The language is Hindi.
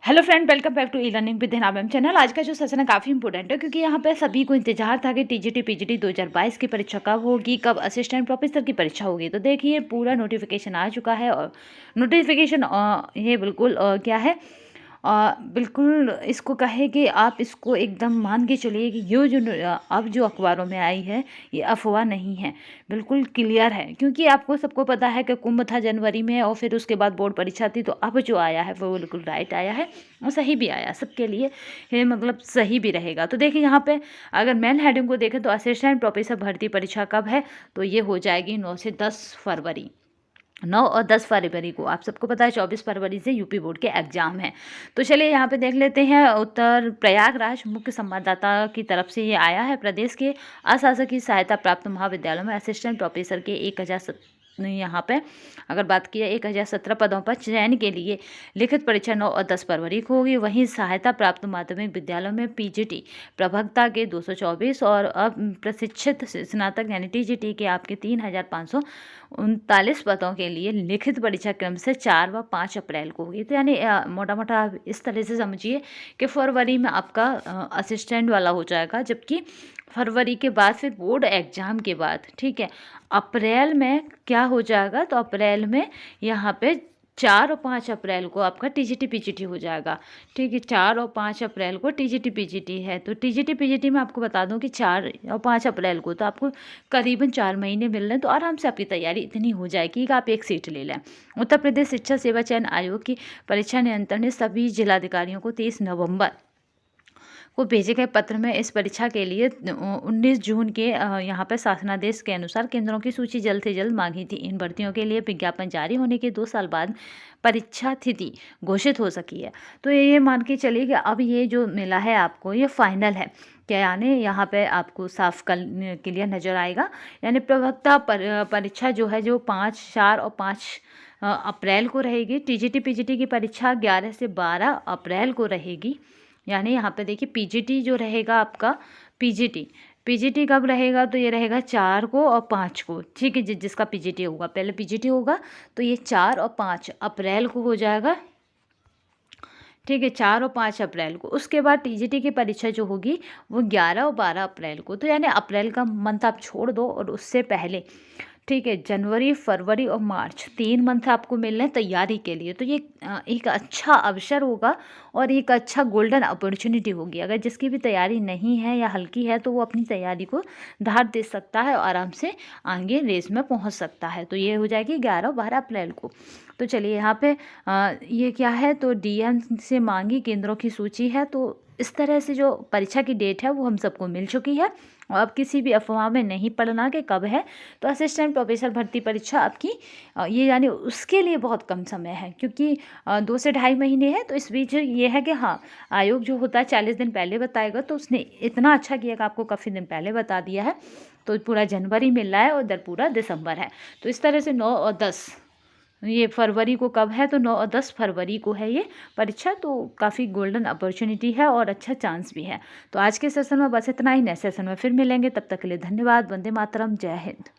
Hello friend, welcome back to e learning with ma'am channel. आज का जो सेशन है काफ़ी इंपॉर्टेंट है क्योंकि यहाँ पे सभी को इंतजार था कि टीजीटी पीजीटी 2022 की परीक्षा कब होगी, कब असिस्टेंट प्रोफेसर की परीक्षा होगी। तो देखिए पूरा नोटिफिकेशन आ चुका है और नोटिफिकेशन ये बिल्कुल क्या है, बिल्कुल इसको कहे कि आप इसको एकदम मान के चलिए कि ये जो अब जो अखबारों में आई है ये अफवाह नहीं है, बिल्कुल क्लियर है। क्योंकि आपको सबको पता है कि कुंभ था जनवरी में और फिर उसके बाद बोर्ड परीक्षा थी, तो अब जो आया है वो बिल्कुल राइट आया है और सही भी आया सबके लिए है, मतलब सही भी रहेगा। तो देखिए यहाँ पे अगर मेन हेडिंग को देखें तो असिस्टेंट प्रोफेसर भर्ती परीक्षा कब है, तो ये हो जाएगी 9 से 10 फरवरी। 9 और 10 फरवरी को आप सबको पता है 24 फरवरी से यूपी बोर्ड के एग्जाम हैं। तो चलिए यहाँ पे देख लेते हैं। उत्तर प्रयागराज मुख्य संवाददाता की तरफ से ये आया है। प्रदेश के अशासकीय सहायता प्राप्त महाविद्यालयों में असिस्टेंट प्रोफेसर के 1000 यहाँ पे अगर बात की 1017 पदों पर चयन के लिए लिखित परीक्षा 9 और 10 फरवरी को होगी। वहीं सहायता प्राप्त माध्यमिक विद्यालयों में पीजीटी प्रवक्ता के 224 और अब प्रशिक्षित स्नातक यानी टीजीटी के आपके 3539 पदों के लिए लिखित परीक्षा क्रम से 4 व 5 अप्रैल को होगी। तो यानी मोटा मोटा आप इस तरह से समझिए कि फरवरी में आपका असिस्टेंट वाला हो जाएगा, जबकि फरवरी के बाद फिर बोर्ड एग्ज़ाम के बाद ठीक है अप्रैल में क्या हो जाएगा, तो अप्रैल में यहाँ पे 4 और 5 अप्रैल को आपका टीजीटी पीजीटी हो जाएगा। ठीक है, 4 और 5 अप्रैल को टीजीटी पीजीटी है। तो टीजीटी पीजीटी में आपको बता दूं कि 4 और 5 अप्रैल को तो आपको करीबन 4 महीने मिल रहे हैं, तो आराम से आपकी तैयारी इतनी हो जाएगी कि आप एक सीट ले लें। उत्तर प्रदेश शिक्षा सेवा चयन आयोग की परीक्षा नियंत्रण ने सभी जिलाधिकारियों को 30 नवंबर को भेजे गए पत्र में इस परीक्षा के लिए 19 जून के यहाँ पर शासनादेश के अनुसार केंद्रों की सूची जल्द से जल्द मांगी थी। इन भर्तियों के लिए विज्ञापन जारी होने के 2 साल बाद परीक्षा तिथि घोषित हो सकी है। तो ये मान के चलिए कि अब ये जो मिला है आपको ये फाइनल है क्या, यानी यहाँ पे आपको साफ क्लियर नज़र आएगा। यानी प्रवक्ता परीक्षा जो है जो 5, 4 और 5 अप्रैल को रहेगी। टीजीटी पीजीटी की परीक्षा 11 से 12 अप्रैल को रहेगी। यानी यहाँ पे देखिए पीजीटी जो रहेगा आपका पीजीटी कब रहेगा, तो ये रहेगा 4 को और 5 को। ठीक है, जिसका पीजीटी होगा पहले पीजीटी होगा तो ये 4 और 5 अप्रैल को हो जाएगा। ठीक है, 4 और 5 अप्रैल को। उसके बाद टीजीटी की परीक्षा जो होगी वो 11 और 12 अप्रैल को। तो यानी अप्रैल का मंथ आप छोड़ दो और उससे पहले ठीक है जनवरी, फरवरी और मार्च 3 मंथ आपको मिल रहे हैं तैयारी के लिए। तो ये एक अच्छा अवसर होगा और एक अच्छा गोल्डन अपॉर्चुनिटी होगी। अगर जिसकी भी तैयारी नहीं है या हल्की है तो वो अपनी तैयारी को धार दे सकता है और आराम से आगे रेस में पहुंच सकता है। तो ये हो जाएगी 11 और 12 अप्रैल को। तो चलिए यहाँ पे ये क्या है, तो डीएम से मांगी केंद्रों की सूची है। तो इस तरह से जो परीक्षा की डेट है वो हम सबको मिल चुकी है और अब किसी भी अफवाह में नहीं पड़ना कि कब है। तो असिस्टेंट प्रोफेसर भर्ती परीक्षा आपकी ये यानी उसके लिए बहुत कम समय है क्योंकि 2 से ढाई महीने है। तो इस बीच ये है कि हाँ, आयोग जो होता है 40 दिन पहले बताएगा, तो उसने इतना अच्छा किया कि आपको काफ़ी दिन पहले बता दिया है। तो पूरा जनवरी मिल रहा है और इधर पूरा दिसंबर है। तो इस तरह से 9 और 10 ये फरवरी को कब है, तो 9 और 10 फरवरी को है ये परीक्षा। तो काफ़ी गोल्डन अपॉर्चुनिटी है और अच्छा चांस भी है। तो आज के सेशन में बस इतना ही। नेक्स्ट सेशन में फिर मिलेंगे, तब तक के लिए धन्यवाद। वंदे मातरम, जय हिंद।